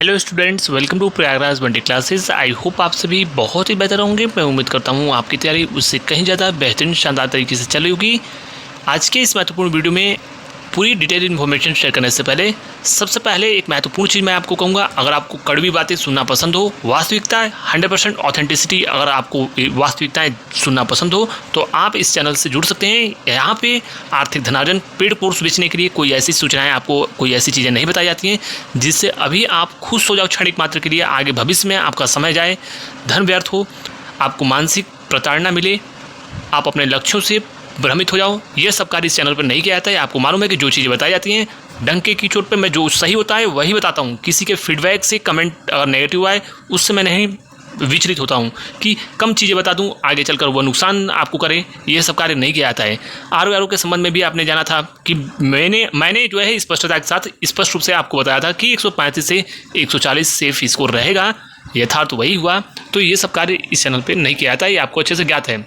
Hello students, welcome to Prayagraj one day classes. I hope आप सभी बहुत ही बेहतर होंगे। मैं उम्मीद करता हूँ आपकी तैयारी उससे कहीं ज़्यादा बेहतरीन शानदार तरीके से चल रही होगी। आज के इस महत्वपूर्ण वीडियो में पूरी डिटेल इन्फॉर्मेशन शेयर करने से पहले सबसे पहले एक महत्वपूर्ण चीज़ मैं आपको कहूँगा। अगर आपको कड़वी बातें सुनना पसंद हो, वास्तविकता 100% ऑथेंटिसिटी, अगर आपको वास्तविकताएं सुनना पसंद हो तो आप इस चैनल से जुड़ सकते हैं। यहाँ पे आर्थिक धनार्जन, पेड कोर्स बेचने के लिए कोई ऐसी सूचनाएं, आपको कोई ऐसी चीज़ें नहीं बताई जाती हैं जिससे अभी आप खुश हो जाओ क्षणिक मात्र के लिए, आगे भविष्य में आपका समय जाए, धन व्यर्थ हो, आपको मानसिक प्रताड़ना मिले, आप अपने लक्ष्यों से भ्रमित हो जाओ। ये सब कार्य इस चैनल पर नहीं किया जाता है। आपको मालूम है कि जो चीज़ें बताई जाती हैं डंके की चोट पे मैं जो सही होता है वही बताता हूँ। किसी के फीडबैक से कमेंट अगर नेगेटिव आए उससे मैं नहीं विचलित होता हूँ कि कम चीज़ें बता दूँ आगे चलकर वो नुकसान आपको करे। ये सब कार्य नहीं किया जाता है। आर के संबंध में भी आपने जाना था कि मैंने जो है स्पष्टता के साथ स्पष्ट रूप से आपको बताया था कि 135 से 140 सेफ स्कोर रहेगा। यथार्थ वही हुआ। तो ये सब कार्य इस चैनल पर नहीं किया जाता है, ये आपको अच्छे से ज्ञात है।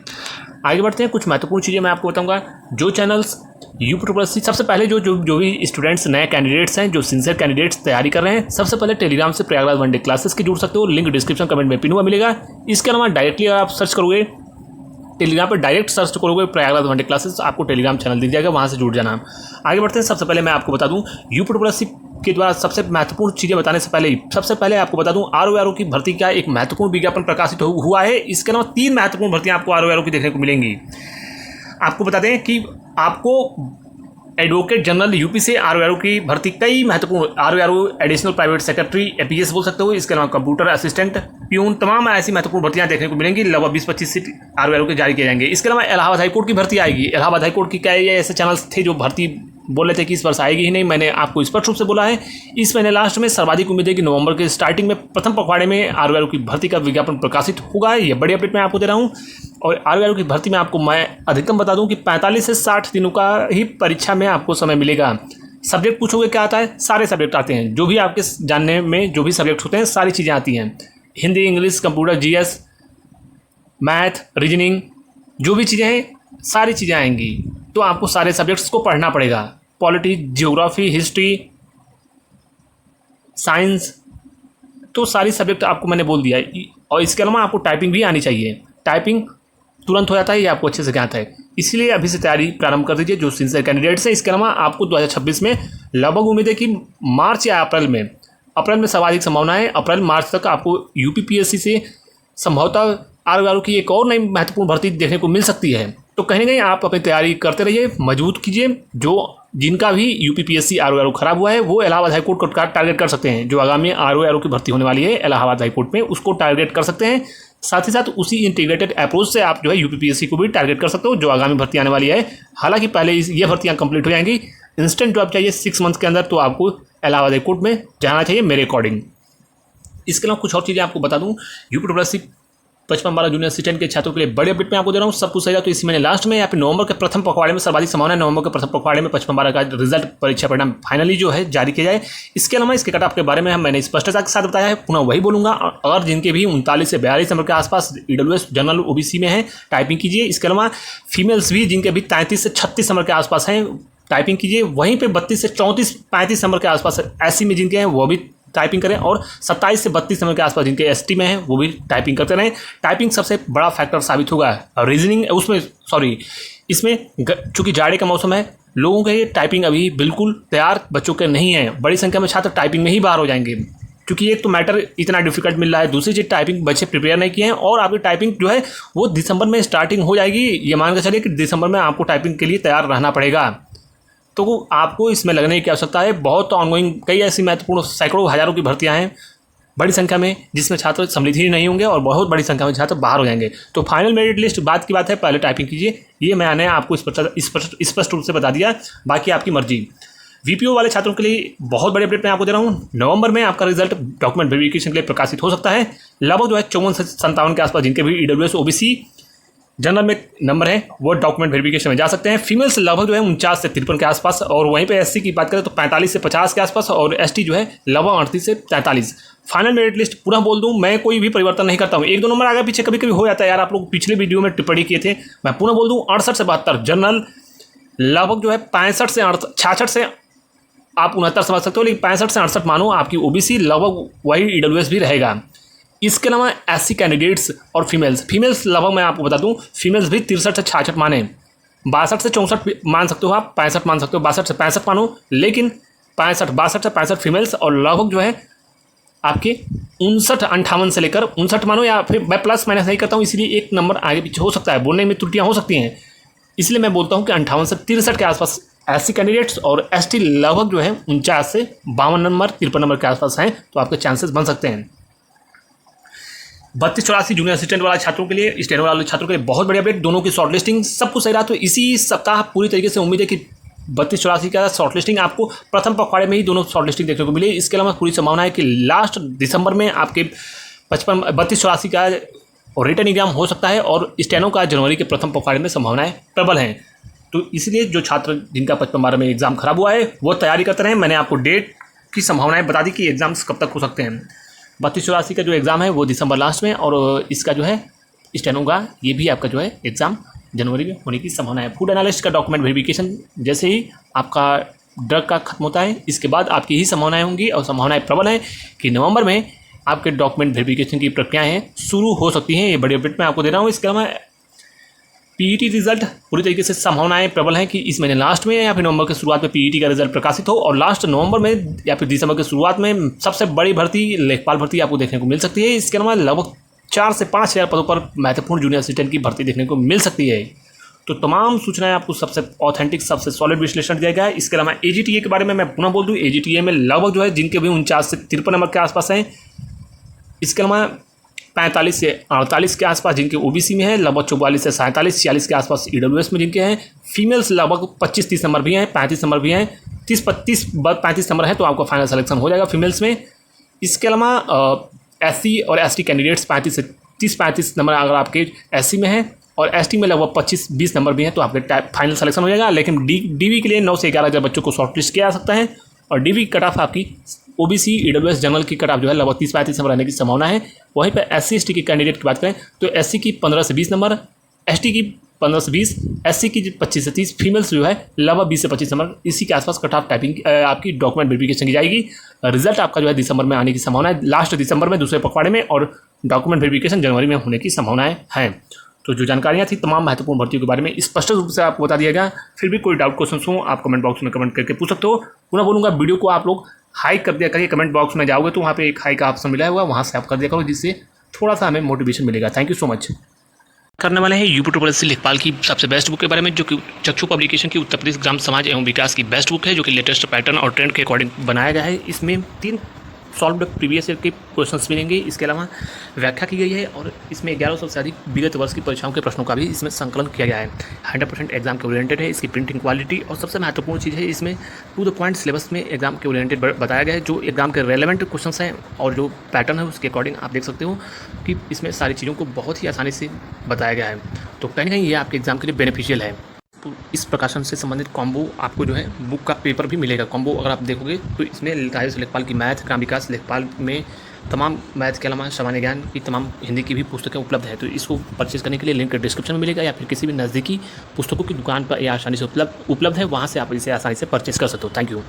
आगे बढ़ते हैं। कुछ महत्वपूर्ण चीज़ें मैं आपको बताऊंगा। जो चैनल्स यूट्यूब सबसे पहले जो भी स्टूडेंट्स नए कैंडिडेट्स हैं, जो सिंसियर कैंडिडेट्स तैयारी कर रहे हैं, सबसे पहले टेलीग्राम से प्रयागराज वनडे क्लासेस के जुड़ सकते हो। लिंक डिस्क्रिप्शन कमेंट में पिन हुआ मिलेगा। इसके अलावा डायरेक्टली आप सर्च करोगे टेलीग्राम पर, डायरेक्ट सर्च करोगे प्रयागराज वनडे क्लासेस, आपको टेलीग्राम चैनल दिख जाएगा, वहाँ से जुड़ जाना। आगे बढ़ते हैं। सबसे पहले मैं आपको बता दूँ यूट्यूब के द्वारा सबसे महत्वपूर्ण चीज़ें बताने से पहले सबसे पहले आपको बता दूं आर की भर्ती का एक महत्वपूर्ण विज्ञापन प्रकाशित हुआ है। इसके अलावा 3 महत्वपूर्ण भर्तियां आपको आर की देखने को मिलेंगी। आपको बता दें कि आपको एडवोकेट जनरल यूपी से आर की भर्ती, कई महत्वपूर्ण R additional private secretary APS बोल सकते हो, इसके अलावा कंप्यूटर असिस्टेंट, प्यून, तमाम ऐसी महत्वपूर्ण भर्तियां देखने को मिलेंगी। लगभग 20-25 सीट आर के जारी किए जाएंगे। इसके अलावा इलाहाबाद हाईकोर्ट की भर्ती आएगी। इलाहाबाद हाईकोर्ट की कई ऐसे चैनल्स थे जो भर्ती बोल रहे थे कि इस वर्ष आएगी ही नहीं। मैंने आपको स्पष्ट रूप से बोला है इस महीने लास्ट में सर्वाधिक उम्मीद है कि नवंबर के स्टार्टिंग में प्रथम पखवाड़े में आर की भर्ती का विज्ञापन प्रकाशित होगा। ये बड़ी अपडेट मैं आपको दे रहा हूँ। और आर की भर्ती में आपको मैं अधिकतम बता दूं कि 45 से 60 दिनों का ही परीक्षा में आपको समय मिलेगा। सब्जेक्ट पूछोगे क्या आता है? सारे सब्जेक्ट आते हैं, जो भी आपके जानने में जो भी सब्जेक्ट होते हैं सारी चीज़ें आती हैं। Hindi, English, computer, GS, math, reasoning, जो भी चीज़ें हैं सारी चीज़ें आएंगी। तो आपको सारे सब्जेक्ट्स को पढ़ना पड़ेगा। पॉलिटी, जियोग्राफी, हिस्ट्री, साइंस, तो सारी सब्जेक्ट आपको मैंने बोल दिया है। और इसके अलावा आपको टाइपिंग भी आनी चाहिए। टाइपिंग तुरंत हो जाता है, ये आपको अच्छे से ज्ञात है। इसलिए अभी से तैयारी प्रारंभ कर दीजिए जो सिंसियर कैंडिडेट्स हैं। इसके अलावा आपको 2026 में लगभग उम्मीद है कि मार्च या अप्रैल में सर्वाधिक संभावना है। अप्रैल मार्च तक आपको यूपीपीएससी से संभवतः आर की एक और नई महत्वपूर्ण भर्ती देखने को मिल सकती है। तो कहीं ना कहीं आप अपनी तैयारी करते रहिए, मजबूत कीजिए। जिनका भी यूपीपीएससी आर खराब हुआ है वो इलाहाबाद हाईकोर्ट को टारगेट कर सकते हैं। जो आगामी आर की भर्ती होने वाली है इलाहाबाद हाईकोर्ट में, उसको टारगेट कर सकते हैं। साथ ही साथ उसी इंटीग्रेटेड अप्रोच से आप जो है यूपीपीएससी को भी टारगेट कर सकते हो जो आगामी भर्ती आने वाली है। हालांकि पहले ये भर्तियां कंप्लीट हो जाएंगी। इंस्टेंट जॉब चाहिए 6 मंथ के अंदर, तो आपको इलाहाबाद हाईकोर्ट में जाना चाहिए मेरे अकॉर्डिंग। इसके अलावा कुछ और चीज़ें आपको बता दूँ। यूपीपीएससी 55-12 जूनियर असिस्टेंट के छात्रों के लिए बड़े अपडेट में आपको दे रहा हूँ। सब कुछ सही तो इसी महीने लास्ट में या फिर नवंबर के प्रथम पखवाड़े में सर्वाधिक संभावना है नवंबर के प्रथम पखवाड़े में 55-12 का रिजल्ट, परीक्षा परिणाम फाइनली जो है जारी किया जाए। इसके अलावा इसके कट ऑफ के बारे में मैंने स्पष्टता के साथ बताया है, पुनः वही बोलूंगा। और जिनके भी 39 से 42 नंबर के आसपास ईडब्ल्यूएस जनरल ओबीसी में है, टाइपिंग कीजिए। इसके अलावा फीमेल्स भी जिनके भी 33 से 36 नंबर के आसपास हैं, टाइपिंग कीजिए। वहीं पे 32 से 34-35 नंबर के आसपास एससी में जिनके हैं वो भी टाइपिंग करें। और 27 से 32 नंबर के आसपास जिनके एसटी में है वो भी टाइपिंग करते रहें। टाइपिंग सबसे बड़ा फैक्टर साबित होगा। रीजनिंग इसमें चूंकि जाड़े का मौसम है, लोगों के टाइपिंग अभी बिल्कुल तैयार बच्चों के नहीं है। बड़ी संख्या में छात्र टाइपिंग में ही बाहर हो जाएंगे क्योंकि एक तो मैटर इतना डिफिकल्ट मिल रहा है, दूसरी चीज़ टाइपिंग बच्चे प्रिपेयर नहीं किए हैं। और आपकी टाइपिंग जो है वो दिसंबर में स्टार्टिंग हो जाएगी। ये मान के चलिए कि दिसंबर में आपको टाइपिंग के लिए तैयार रहना पड़ेगा। तो आपको इसमें लगने की आवश्यकता है। बहुत ऑनगोइंग कई ऐसी महत्वपूर्ण सैकड़ों हज़ारों की भर्तियां हैं बड़ी संख्या में, जिसमें छात्र सम्मिलित ही नहीं होंगे और बहुत बड़ी संख्या में छात्र बाहर हो जाएंगे। तो फाइनल मेरिट लिस्ट बात की बात है, पहले टाइपिंग कीजिए। ये मैंने आपको स्पष्ट रूप से बता दिया, बाकी आपकी मर्जी। वीपीओ वाले छात्रों के लिए बहुत बड़े अपडेट मैं आपको दे रहा हूँ। नवंबर में आपका रिजल्ट डॉक्यूमेंट वेरिफिकेशन के लिए प्रकाशित हो सकता है। लगभग जो है 54 से 57 के आसपास जिनके भी ईडब्ल्यूएस ओबीसी जनरल में नंबर है वो डॉक्यूमेंट वेरिफिकेशन में जा सकते हैं। फीमेल्स लगभग जो है 49 से 53 के आसपास, और वहीं पे एससी की बात करें तो 45 से 50 के आसपास, और एसटी जो है लगभग 38 से 43। फाइनल मेरिट लिस्ट पूरा बोल दूं, मैं कोई भी परिवर्तन नहीं करता हूं। 1-2 नंबर आगे पीछे कभी कभी हो जाता है यार, आप लोग पिछले वीडियो में टिप्पणी किए थे। मैं पूरा बोल दूं 68 से 72 जनरल, लगभग जो है 65 से 66 से आप 69 समझ सकते हो, लेकिन 65 से 68 मानो आपकी ओबीसी, लगभग वही ईडब्ल्यूएस भी रहेगा। इसके अलावा एससी कैंडिडेट्स और फीमेल्स लगभग मैं आपको बता दूं, फीमेल्स भी 63 से 66 माने, 62 से 64 मान सकते हो आप, 65 मान सकते हो, 62 से 65 मानो, लेकिन 62 से 65 फीमेल्स और लगभग जो है आपके 59-58 से लेकर 59 मानो, या फिर मैं प्लस माइनस नहीं करता हूँ, इसलिए एक नंबर आगे पीछे हो सकता है, बोलने में त्रुटियाँ हो सकती हैं, इसलिए मैं बोलता हूँ कि 58 से 63 के आसपास एससी कैंडिडेट्स और एसटी लगभग जो है 49 से 52 नंबर 53 नंबर के आसपास हैं, तो आपके चांसेस बन सकते हैं। 32-84 जूनियर असिस्टेंट वाले छात्रों के लिए, स्टेनो वाले छात्रों के लिए बहुत बड़ी अपडेट, दोनों की शॉर्ट लिस्टिंग सब कुछ सही रहा, तो इसी सप्ताह पूरी तरीके से उम्मीद है कि 32-84 का शॉर्ट लिस्टिंग आपको प्रथम पखवाड़े में ही दोनों शॉर्ट लिस्टिंग देखने को मिले। इसके अलावा पूरी संभावना है कि लास्ट दिसंबर में आपके 32-84 का रिटर्न एग्जाम हो सकता है, और स्टेनो का जनवरी के प्रथम पखवाड़े में संभावनाएं प्रबल हैं। तो इसलिए जो छात्र जिनका 55-12 में एग्जाम खराब हुआ है वो तैयारी करते रहें। मैंने आपको डेट की संभावनाएं बता दी कि एग्जाम्स कब तक हो सकते हैं। 32-84 का जो एग्ज़ाम है वो दिसंबर लास्ट में, और इसका जो है स्टेनो का ये भी आपका जो है एग्ज़ाम जनवरी में होने की संभावना है। फूड एनालिस्ट का डॉक्यूमेंट वेरिफिकेशन जैसे ही आपका ड्रग का खत्म होता है, इसके बाद आपकी ही संभावनाएं होंगी, और संभावनाएं प्रबल है कि नवंबर में आपके डॉक्यूमेंट वेरिफिकेशन की प्रक्रियाएँ शुरू हो सकती हैं। ये बड़ी अपडेट मैं आपको दे रहा हूँ। इसके अलावा पीईटी रिजल्ट पूरी तरीके से संभावनाएं प्रबल हैं कि इस महीने लास्ट में या फिर नवंबर के शुरुआत में पीईटी का रिजल्ट प्रकाशित हो, और लास्ट नवंबर में या फिर दिसंबर के शुरुआत में सबसे बड़ी भर्ती लेखपाल भर्ती आपको देखने को मिल सकती है। इसके अलावा लगभग 4 से 5 हज़ार पदों पर महत्वपूर्ण जूनियर असिस्टेंट की भर्ती देखने को मिल सकती है। तो तमाम सूचनाएं आपको सबसे ऑथेंटिक, सबसे सॉलिड विश्लेषण दिया गया है। इसके अलावा एजीटीए के बारे में मैं पुनः बोल दूँ, एजीटीए में लगभग जो है जिनके भी 49 से 53 नंबर के आसपास हैं। इसके अलावा 45 से 48 के आसपास जिनके ओबीसी में है, लगभग 44 से 47-46 के आसपास ईडब्ल्यूएस में जिनके हैं। फीमेल्स लगभग 25-30 नंबर भी हैं, 35 नंबर भी हैं, 30-35 नंबर है, तो आपका फाइनल सिलेक्शन हो जाएगा फीमेल्स में। इसके अलावा एससी और एसटी कैंडिडेट्स 30-35 नंबर अगर आपके एससी में है, और एसटी में लगभग 25-20 नंबर भी हैं, तो आपके फाइनल सिलेक्शन हो जाएगा। लेकिन डीवी के लिए 9 से 11 हज़ार बच्चों को शॉर्ट लिस्ट किया जा सकता है, और डीवी कट ऑफ आपकी ओबीसी ईडब्ल्यूएस जनरल की कट ऑफ जो है लगभग 30-35 नंबर रहने की संभावना है। वहीं पर एससी एसटी की कैंडिडेट की बात करें तो एससी की 15 से 20 नंबर, एसटी की 15 से 20, एससी की 25 से 30, फीमेल्स जो है लगभग 20 से 25 नंबर, इसी के आसपास कट ऑफ टाइपिंग आपकी डॉक्यूमेंट वेरिफिकेशन की जाएगी। रिजल्ट आपका जो है दिसंबर में आने की संभावना है, लास्ट दिसंबर में दूसरे पखवाड़े में, और डॉक्यूमेंट वेरिफिकेशन जनवरी में होने की संभावनाएं हैं। तो जो जानकारियाँ थी तमाम महत्वपूर्ण भर्तियों के बारे में स्पष्ट रूप से आपको बता दिया गया। फिर भी कोई डाउट क्वेश्चन हो आप कमेंट बॉक्स में कमेंट करके पूछ सकते हो। पुनः बोलूँगा, वीडियो को आप लोग हाइक कर दिया करिए। कमेंट बॉक्स में जाओगे तो वहाँ पे एक हाइक का ऑप्शन मिला हुआ, वहाँ से आप कर दिया करो, जिससे थोड़ा सा हमें मोटिवेशन मिलेगा। Thank you so much. करने वाले हैं यूपी लेखपाल की सबसे बेस्ट बुक के बारे में, जो कि चक्षु पब्लिकेशन की उत्तर प्रदेश ग्राम समाज एवं विकास की बेस्ट बुक है, जो कि लेटेस्ट पैटर्न और ट्रेंड के अकॉर्डिंग बनाया गया है। इसमें 3 सॉल्व्ड प्रीवियस ईयर के क्वेश्चंस मिलेंगे। इसके अलावा व्याख्या की गई है, और इसमें 1100 से अधिक विगत वर्ष की परीक्षाओं के प्रश्नों का भी इसमें संकलन किया गया है। 100% एग्जाम के ओरिएंटेड है। इसकी प्रिंटिंग क्वालिटी, और सबसे महत्वपूर्ण चीज़ है इसमें टू द पॉइंट सिलेबस में एग्जाम के ओरिएंटेड बताया गया है। जो एग्जाम के रेलेवेंट क्वेश्चंस हैं और जो पैटर्न है उसके अकॉर्डिंग आप देख सकते हो कि इसमें सारी चीज़ों को बहुत ही आसानी से बताया गया है। तो कहीं ना कहीं ये आपके एग्जाम के लिए बेनिफिशियल है। तो इस प्रकाशन से संबंधित कॉम्बो आपको जो है बुक का पेपर भी मिलेगा। कॉम्बो अगर आप देखोगे तो इसमें राजस्व लेखपाल की मैथ, ग्राम विकास लेखपाल में तमाम मैथ के अलावा सामान्य ज्ञान की तमाम हिंदी की भी पुस्तकें उपलब्ध है। तो इसको परचेज करने के लिए लिंक डिस्क्रिप्शन में मिलेगा, या फिर किसी भी नज़दीकी पुस्तकों की दुकान पर या आसानी से उपलब्ध है, वहाँ से आप इसे आसानी से परचेज कर सकते हो। Thank you.